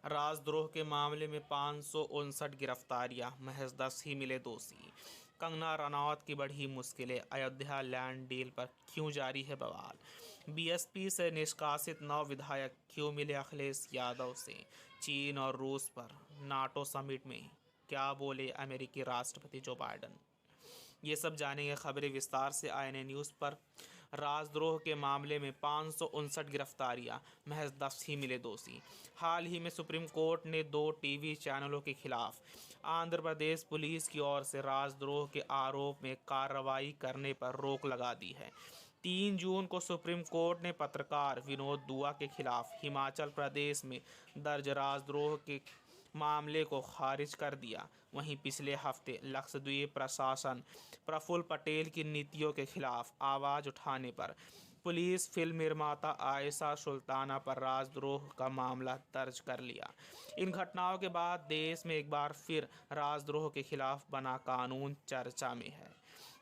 राजद्रोह के मामले में 559 गिरफ्तारियां, महज 10 ही मिले दोषी। कंगना रनौत की बढ़ी मुश्किलें, अयोध्या लैंड डील पर क्यों जारी है बवाल। बीएसपी से निष्कासित 9 विधायक क्यों मिले अखिलेश यादव से। चीन और रूस पर नाटो समिट में क्या बोले अमेरिकी राष्ट्रपति जो बाइडन। ये सब जानेंगे खबरें विस्तार से आईएनए न्यूज़ पर। राजद्रोह के मामले में 559 गिरफ्तारियां, महज 10 ही मिले दोषी। हाल ही में सुप्रीम कोर्ट ने 2 टीवी चैनलों के खिलाफ आंध्र प्रदेश पुलिस की ओर से राजद्रोह के आरोप में कार्रवाई करने पर रोक लगा दी है। 3 जून को सुप्रीम कोर्ट ने पत्रकार विनोद दुआ के खिलाफ हिमाचल प्रदेश में दर्ज राजद्रोह के मामले को खारिज कर दिया। वहीं पिछले हफ्ते लक्षद्वीप प्रशासन प्रफुल्ल पटेल की नीतियों के खिलाफ आवाज़ उठाने पर पुलिस फिल्म निर्माता आयशा सुल्ताना पर राजद्रोह का मामला दर्ज कर लिया। इन घटनाओं के बाद देश में एक बार फिर राजद्रोह के खिलाफ बना कानून चर्चा में है,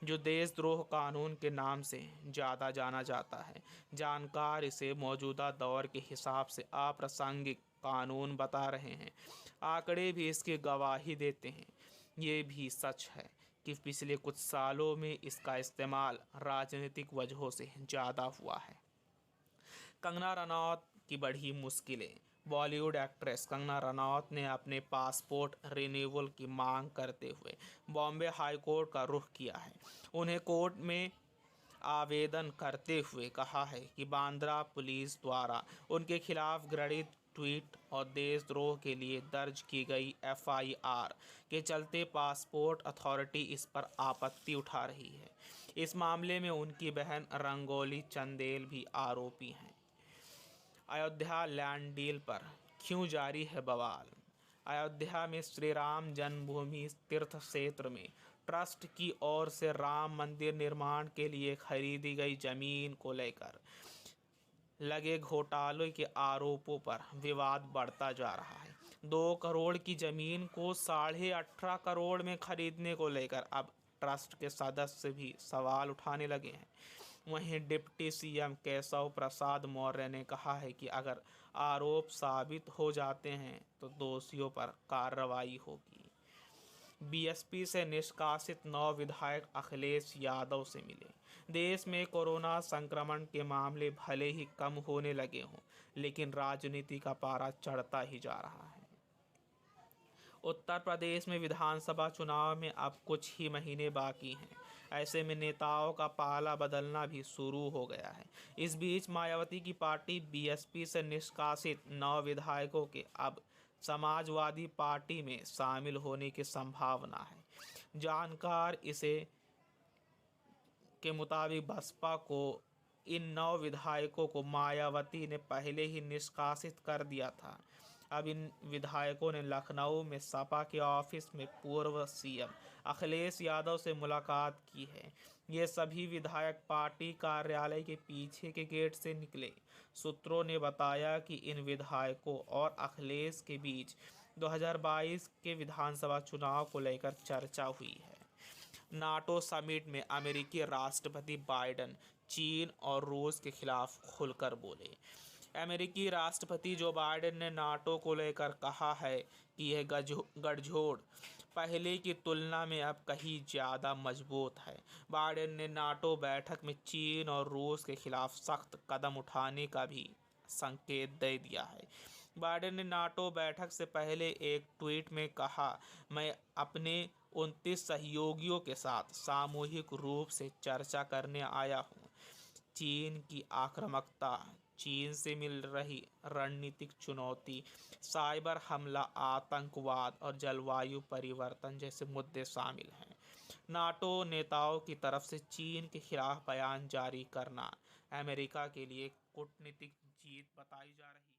जो देशद्रोह कानून के नाम से ज़्यादा जाना जाता है। जानकार इसे मौजूदा दौर के हिसाब से अप्रासंगिक कानून बता रहे हैं। आंकड़े भी इसकी गवाही देते हैं। ये भी सच है कि पिछले कुछ सालों में इसका इस्तेमाल राजनीतिक वजहों से ज़्यादा हुआ है। कंगना रनौत की बढ़ी मुश्किलें। बॉलीवुड एक्ट्रेस कंगना रनौत ने अपने पासपोर्ट रिन्यूअल की मांग करते हुए बॉम्बे हाई कोर्ट का रुख किया है। उन्हें कोर्ट में आवेदन करते हुए कहा है कि बांद्रा पुलिस द्वारा उनके खिलाफ घृणित ट्वीट और देशद्रोह के लिए दर्ज की गई एफआईआर के चलते पासपोर्ट अथॉरिटी इस पर आपत्ति उठा रही है। इस मामले में उनकी बहन रंगोली चंदेल भी आरोपी हैं। अयोध्या लैंड डील पर क्यों जारी है बवाल। अयोध्या में श्री राम जन्मभूमि तीर्थ क्षेत्र में ट्रस्ट की ओर से राम मंदिर निर्माण के लिए खरीदी गई जमीन को लेकर लगे घोटाले के आरोपों पर विवाद बढ़ता जा रहा है। 2 करोड़ की जमीन को 18.5 करोड़ में खरीदने को लेकर अब ट्रस्ट के सदस्य भी सवाल उठाने लगे हैं। वहीं डिप्टी सीएम केशव प्रसाद मौर्य ने कहा है कि अगर आरोप साबित हो जाते हैं तो दोषियों पर कार्रवाई होगी। बीएसपी से निष्कासित 9 विधायक अखिलेश यादव से मिले। देश में कोरोना संक्रमण के मामले भले ही कम होने लगे हों, लेकिन राजनीति का पारा चढ़ता ही जा रहा है। उत्तर प्रदेश में विधानसभा चुनाव में अब कुछ ही महीने बाकी हैं। ऐसे में नेताओं का पाला बदलना भी शुरू हो गया है। इस बीच मायावती की पार्टी बीएसपी से निष्कासित 9 विधायकों के अब समाजवादी पार्टी में शामिल होने की संभावना है। जानकार इसे के मुताबिक बसपा को इन 9 विधायकों को मायावती ने पहले ही निष्कासित कर दिया था। अब इन विधायकों ने लखनऊ में सपा के ऑफिस में पूर्व सीएम अखिलेश यादव से मुलाकात की है। ये सभी विधायक पार्टी कार्यालय के पीछे के गेट से निकले। सूत्रों ने बताया कि इन विधायकों और अखिलेश के बीच 2022 के विधानसभा चुनाव को लेकर चर्चा हुई है। नाटो समिट में अमेरिकी राष्ट्रपति बाइडन चीन और रूस के खिलाफ खुलकर बोले। अमेरिकी राष्ट्रपति जो बाइडेन ने नाटो को लेकर कहा है कि यह गठजोड़ पहले की तुलना में अब कहीं ज़्यादा मजबूत है। बाइडेन ने नाटो बैठक में चीन और रूस के खिलाफ सख्त कदम उठाने का भी संकेत दे दिया है। बाइडेन ने नाटो बैठक से पहले एक ट्वीट में कहा, मैं अपने 29 सहयोगियों के साथ सामूहिक रूप से चर्चा करने आया हूँ। चीन की आक्रामकता, चीन से मिल रही रणनीतिक चुनौती, साइबर हमला, आतंकवाद और जलवायु परिवर्तन जैसे मुद्दे शामिल हैं। नाटो नेताओं की तरफ से चीन के खिलाफ बयान जारी करना अमेरिका के लिए कूटनीतिक जीत बताई जा रही है।